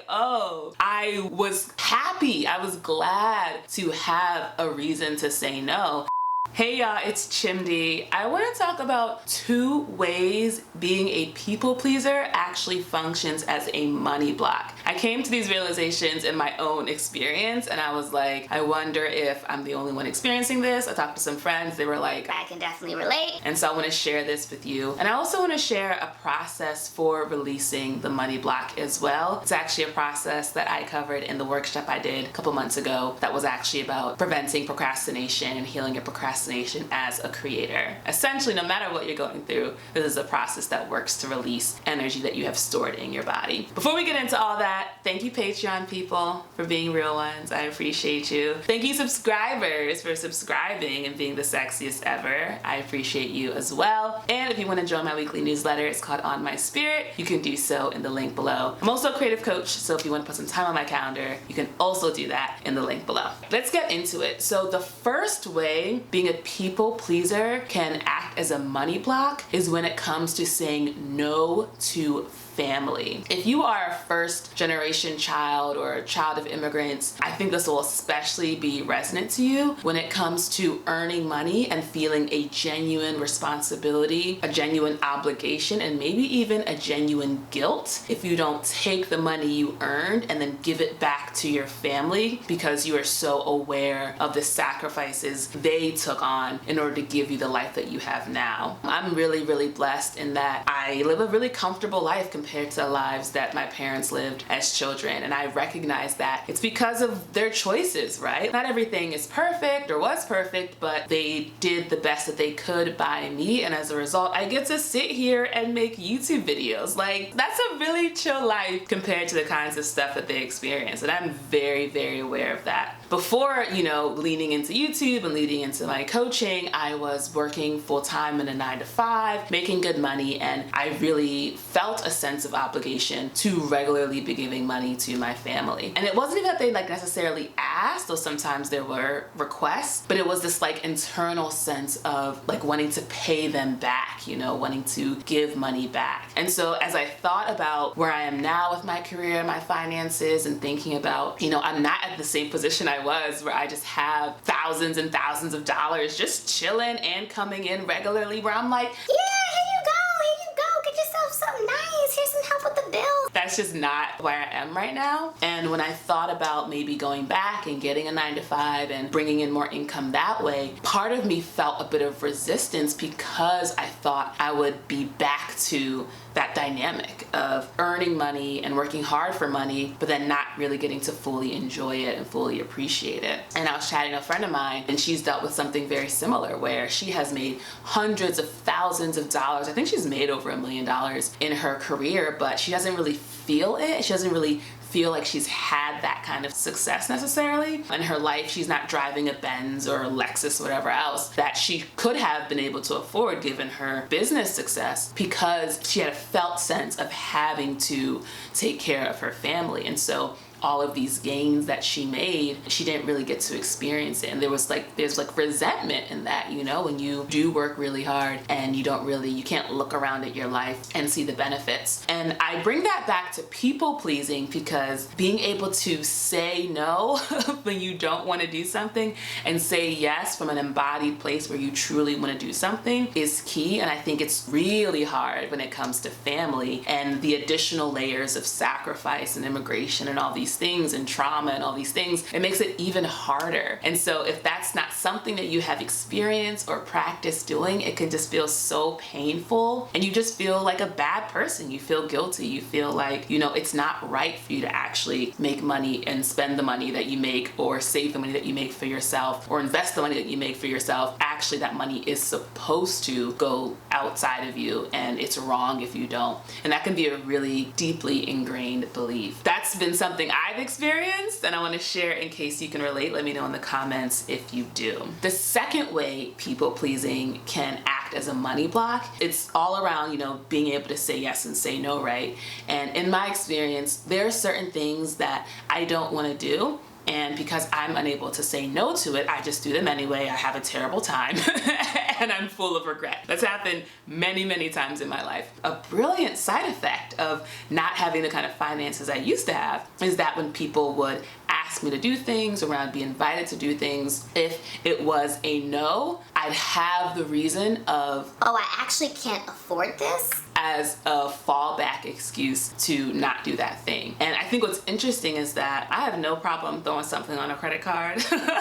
oh, I was happy. I was glad to have a reason to say no. Hey y'all, it's Chimdi. I want to talk about 2 ways being a people pleaser actually functions as a money block. I came to these realizations in my own experience and I was like, I wonder if I'm the only one experiencing this. I talked to some friends, they were like, I can definitely relate. And so I want to share this with you. And I also want to share a process for releasing the money block as well. It's actually a process that I covered in the workshop I did a couple months ago that was actually about preventing procrastination and healing your procrastination as a creator. Essentially, no matter what you're going through, this is a process that works to release energy that you have stored in your body. Before we get into all that, thank you Patreon people for being real ones. I appreciate you. Thank you subscribers for subscribing and being the sexiest ever. I appreciate you as well. And if you want to join my weekly newsletter, it's called On My Spirit. You can do so in the link below. I'm also a creative coach, so if you want to put some time on my calendar, you can also do that in the link below. Let's get into it. So the first way being a people pleaser can act as a money block is when it comes to saying no to family. If you are a first generation child or a child of immigrants, I think this will especially be resonant to you when it comes to earning money and feeling a genuine responsibility, a genuine obligation, and maybe even a genuine guilt if you don't take the money you earned and then give it back to your family because you are so aware of the sacrifices they took on in order to give you the life that you have now. I'm really, really blessed in that I live a really comfortable life compared to the lives that my parents lived as children, and I recognize that it's because of their choices, right? Not everything is perfect or was perfect, but they did the best that they could by me, and as a result I get to sit here and make YouTube videos. Like, that's a really chill life compared to the kinds of stuff that they experience, and I'm very, very aware of that. Before, leaning into YouTube and leading into my coaching, I was working full-time in a 9-to-5, making good money, and I really felt a sense of obligation to regularly be giving money to my family. And it wasn't even that they necessarily asked, though sometimes there were requests, but it was this internal sense of wanting to pay them back, wanting to give money back. And so as I thought about where I am now with my career, my finances, and thinking about, I'm not at the same position I was where I just have thousands and thousands of dollars just chilling and coming in regularly, where I'm like, yeah, here you go, get yourself something nice, here's some help with the bills. That's just not where I am right now. And when I thought about maybe going back and getting a 9-to-5 and bringing in more income that way, part of me felt a bit of resistance because I thought I would be back to that dynamic of earning money and working hard for money, but then not really getting to fully enjoy it and fully appreciate it. And I was chatting to a friend of mine, and she's dealt with something very similar where she has made hundreds of thousands of dollars. I think she's made over $1 million in her career, but she doesn't really feel it. She doesn't really feel like she's had that kind of success necessarily in her life. She's not driving a Benz or a Lexus or whatever else that she could have been able to afford given her business success, because she had a felt sense of having to take care of her family. And so all of these gains that she made, she didn't really get to experience it. And there's resentment in that, when you do work really hard and you can't look around at your life and see the benefits. And I bring that back to people pleasing because being able to say no when you don't want to do something and say yes from an embodied place where you truly want to do something is key. And I think it's really hard when it comes to family and the additional layers of sacrifice and immigration and all these things and trauma and all these things. It makes it even harder. And so if that's not something that you have experienced or practiced doing, it can just feel so painful and you just feel like a bad person. You feel guilty. You feel like, it's not right for you to actually make money and spend the money that you make or save the money that you make for yourself or invest the money that you make for yourself. Actually, that money is supposed to go outside of you and it's wrong if you don't. And that can be a really deeply ingrained belief. That's been something I've experienced and I want to share in case you can relate. Let me know in the comments if you do. The second way people pleasing can act as a money block, it's all around, being able to say yes and say no, right? And in my experience, there are certain things that I don't want to do And because I'm unable to say no to it, I just do them anyway. I have a terrible time and I'm full of regret. That's happened many, many times in my life. A brilliant side effect of not having the kind of finances I used to have is that when people would ask me to do things or when I'd be invited to do things, if it was a no, I'd have the reason of, oh, I actually can't afford this, as a fallback excuse to not do that thing. And I think what's interesting is that I have no problem throwing something on a credit card.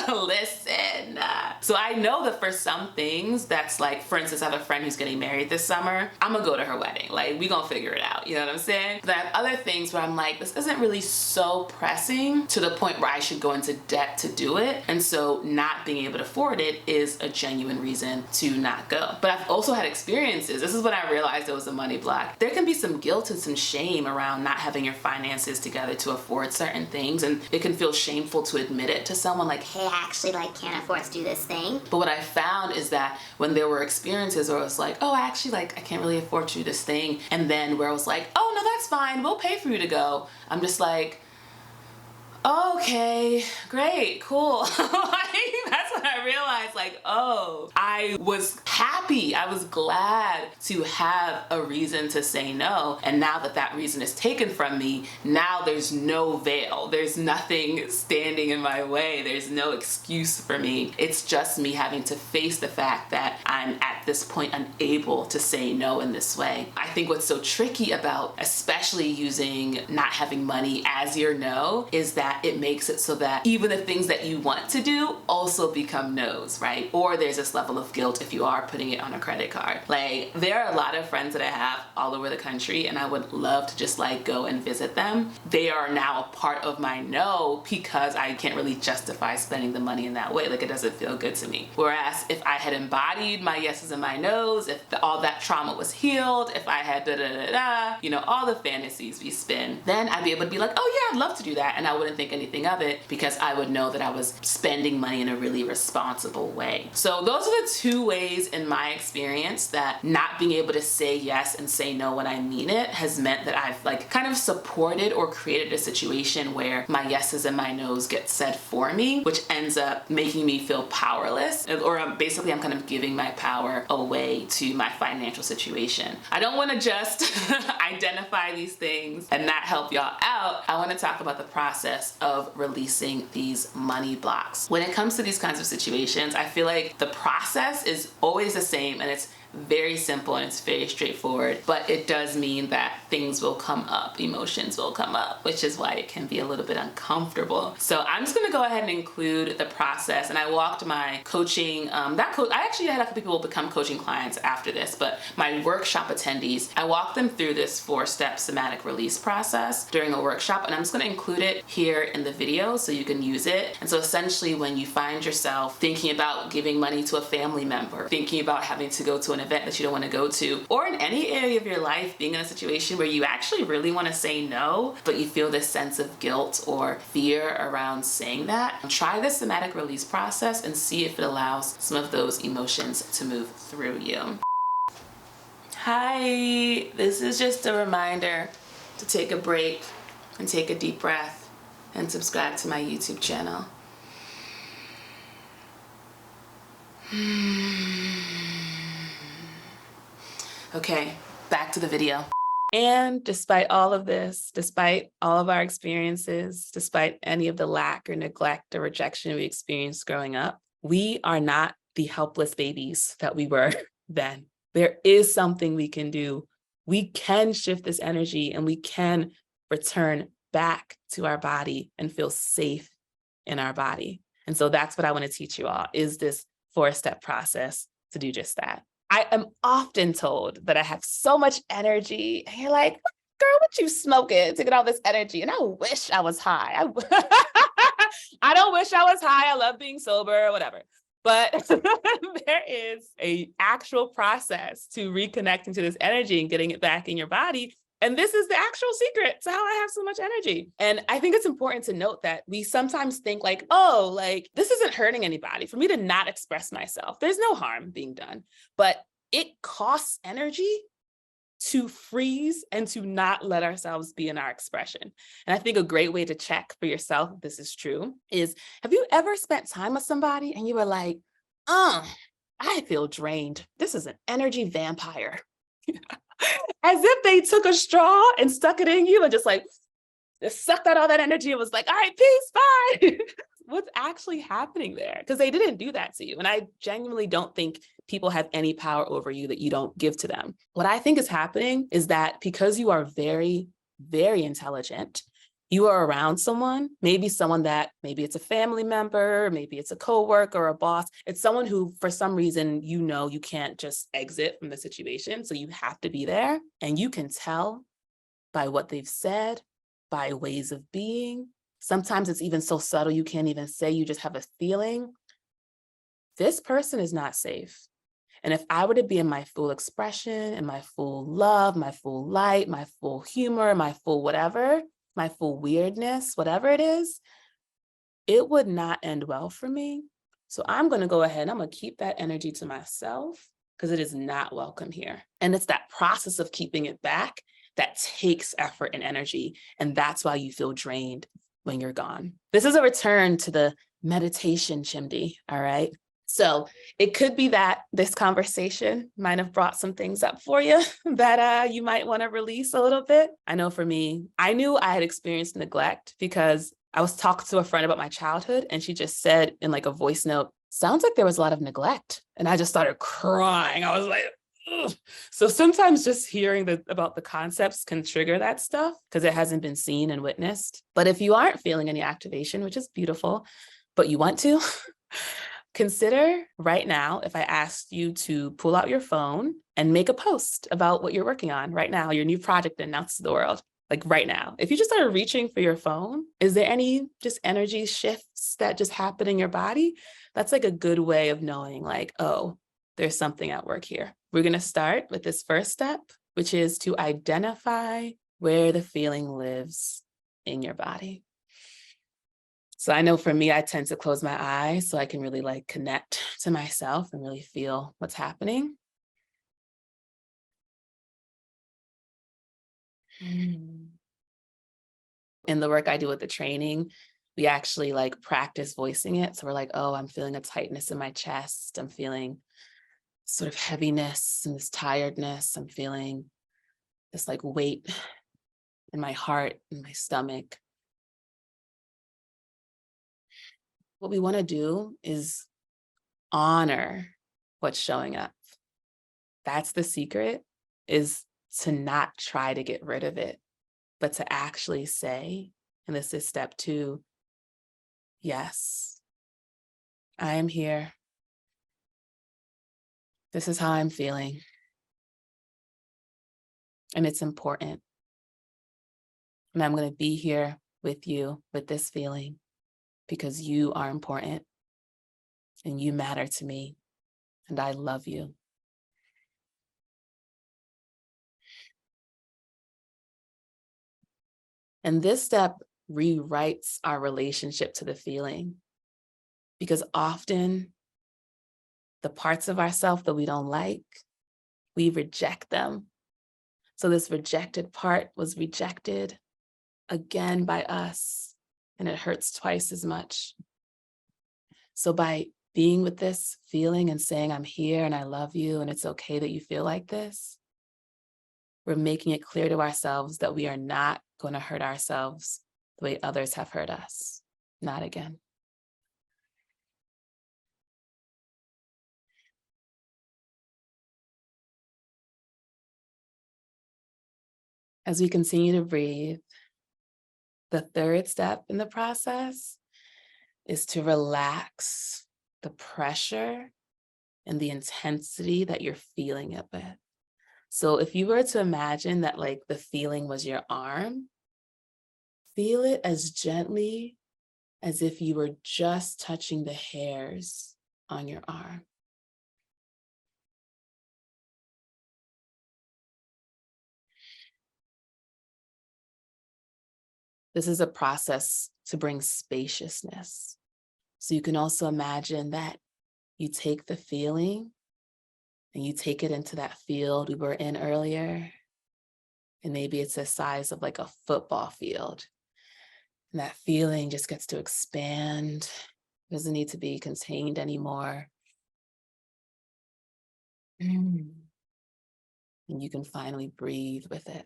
Listen. So I know that for some things, that's like, for instance, I have a friend who's getting married this summer. I'm gonna go to her wedding. Like, we gonna figure it out. You know what I'm saying? But I have other things where I'm like, this isn't really so pressing to the point where I should go into debt to do it. And so not being able to afford it is a genuine reason to not go. But I've also had experiences. This is when I realized it was a money block. There can be some guilt and some shame around not having your finances together to afford certain things, and it can feel shameful to admit it to someone, like, hey, I actually can't afford to do this thing. but what I found is that when there were experiences where I was like, oh, actually, I can't really afford to do this thing, and then where I was like, oh no, that's fine, we'll pay for you to go, I'm just like, okay, great, cool. That's when I realized, like, oh, I was happy, I was glad to have a reason to say no. And now that that reason is taken from me, now there's no veil. There's nothing standing in my way. There's no excuse for me. It's just me having to face the fact that I'm at this point unable to say no in this way. I think what's so tricky about, especially using not having money as your no, is that it makes it so that even the things that you want to do also become no's, right? Or there's this level of guilt if you are putting it on a credit card. Like, there are a lot of friends that I have all over the country, and I would love to just like go and visit them. They are now a part of my no because I can't really justify spending the money in that way. Like, it doesn't feel good to me. Whereas if I had embodied my yeses and my nos, if all that trauma was healed, if I had you know, all the fantasies we spin, then I'd be able to be like, oh yeah, I'd love to do that. And I wouldn't think anything of it because I would know that I was spending money in a really responsible way. So those are the two ways in my experience that not being able to say yes and say no when I mean it has meant that I've like kind of supported or created a situation where my yeses and my nos get said for me, which ends up making me feel powerless, or basically I'm kind of giving my power away to my financial situation. I don't want to just identify these things and not help y'all out. I want to talk about the process of releasing these money blocks. When it comes to these kinds of situations, I feel like the process is always the same, and it's very simple and it's very straightforward, but it does mean that things will come up, emotions will come up, which is why it can be a little bit uncomfortable. So I'm just gonna go ahead and include the process, and I walked my coaching, I actually had a couple people become coaching clients after this, but my workshop attendees, I walked them through this 4-step somatic release process during a workshop, and I'm just gonna include it here in the video so you can use it. And so essentially, when you find yourself thinking about giving money to a family member, thinking about having to go to an event that you don't want to go to, or in any area of your life being in a situation where you actually really want to say no, but you feel this sense of guilt or fear around saying that, try the somatic release process and see if it allows some of those emotions to move through you. Hi, this is just a reminder to take a break and take a deep breath and subscribe to my YouTube channel. Okay, back to the video. And despite all of this, despite all of our experiences, despite any of the lack or neglect or rejection we experienced growing up, we are not the helpless babies that we were then. There is something we can do. We can shift this energy and we can return back to our body and feel safe in our body. And so that's what I want to teach you all, is this 4-step process to do just that. I am often told that I have so much energy, and you're like, girl, what you smoking to get all this energy? And I wish I was high. I don't wish I was high. I love being sober, whatever. But there is an actual process to reconnecting to this energy and getting it back in your body. And this is the actual secret to how I have so much energy. And I think it's important to note that we sometimes think like, oh, like this isn't hurting anybody for me to not express myself. There's no harm being done, but it costs energy to freeze and to not let ourselves be in our expression. And I think a great way to check for yourself if this is true is, have you ever spent time with somebody and you were like, I feel drained. This is an energy vampire. As if they took a straw and stuck it in you and just sucked out all that energy and was like, all right, peace, bye. What's actually happening there? Because they didn't do that to you. And I genuinely don't think people have any power over you that you don't give to them. What I think is happening is that because you are very, very intelligent, you are around someone, maybe it's a family member, maybe it's a coworker or a boss. It's someone who, for some reason, you can't just exit from the situation. So you have to be there. And you can tell by what they've said, by ways of being. Sometimes it's even so subtle you can't even say, you just have a feeling. This person is not safe. And if I were to be in my full expression and my full love, my full light, my full humor, my full whatever, my full weirdness, whatever it is, it would not end well for me. So I'm going to go ahead and I'm going to keep that energy to myself because it is not welcome here. And it's that process of keeping it back that takes effort and energy. And that's why you feel drained when you're gone. This is a return to the meditation chimney, all right? So it could be that this conversation might have brought some things up for you that you might want to release a little bit. I know for me, I knew I had experienced neglect because I was talking to a friend about my childhood and she just said in like a voice note, sounds like there was a lot of neglect. And I just started crying. I was like, ugh. So sometimes just hearing about the concepts can trigger that stuff because it hasn't been seen and witnessed. But if you aren't feeling any activation, which is beautiful, but you want to, consider right now if I asked you to pull out your phone and make a post about what you're working on right now, your new project, and announce to the world, like right now. If you just started reaching for your phone, is there any just energy shifts that just happen in your body? That's like a good way of knowing like, oh, there's something at work here. We're going to start with this first step, which is to identify where the feeling lives in your body. So I know for me, I tend to close my eyes so I can really like connect to myself and really feel what's happening. In the work I do with the training, we actually like practice voicing it. So we're like, oh, I'm feeling a tightness in my chest. I'm feeling sort of heaviness and this tiredness. I'm feeling this like weight in my heart and my stomach. What we want to do is honor what's showing up. That's the secret, is to not try to get rid of it, but to actually say, and this is step 2, yes, I am here. This is how I'm feeling. And it's important. And I'm going to be here with you with this feeling because you are important and you matter to me and I love you. And this step rewrites our relationship to the feeling because often the parts of ourselves that we don't like, we reject them. So this rejected part was rejected again by us, and it hurts twice as much. So by being with this feeling and saying, I'm here and I love you and it's okay that you feel like this, we're making it clear to ourselves that we are not going to hurt ourselves the way others have hurt us. Not again. As we continue to breathe, the third step in the process is to relax the pressure and the intensity that you're feeling it with. So if you were to imagine that like the feeling was your arm, feel it as gently as if you were just touching the hairs on your arm. This is a process to bring spaciousness. So you can also imagine that you take the feeling and you take it into that field we were in earlier, And maybe it's the size of like a football field. And that feeling just gets to expand, doesn't need to be contained anymore. Mm. And you can finally breathe with it.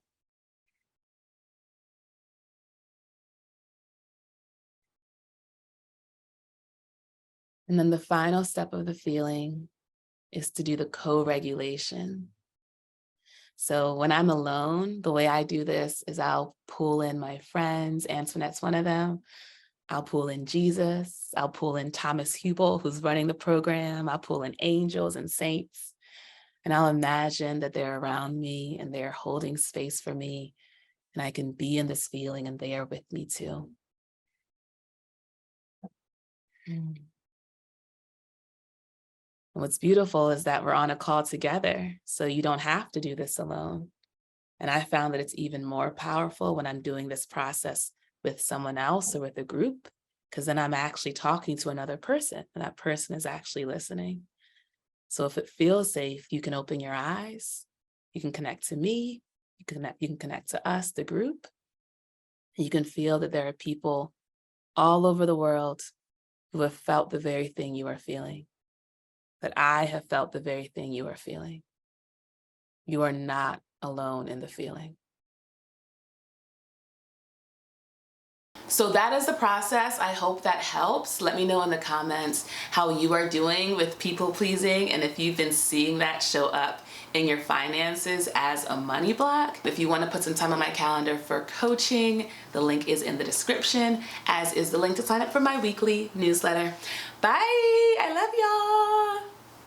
And then the final step of the feeling is to do the co-regulation. So when I'm alone, the way I do this is I'll pull in my friends. Antoinette's one of them. I'll pull in Jesus. I'll pull in Thomas Hubel, who's running the program. I'll pull in angels and saints. And I'll imagine that they're around me and they're holding space for me. And I can be in this feeling and they are with me too. Mm. And what's beautiful is that we're on a call together. So you don't have to do this alone. And I found that it's even more powerful when I'm doing this process with someone else or with a group, because then I'm actually talking to another person and that person is actually listening. So if it feels safe, you can open your eyes, you can connect to me, you can connect to us, the group. And you can feel that there are people all over the world who have felt the very thing you are feeling, that I have felt the very thing you are feeling. You are not alone in the feeling. So that is the process. I hope that helps. Let me know in the comments how you are doing with people pleasing and if you've been seeing that show up in your finances as a money block. If you want to put some time on my calendar for coaching, the link is in the description, as is the link to sign up for my weekly newsletter. Bye. I love y'all.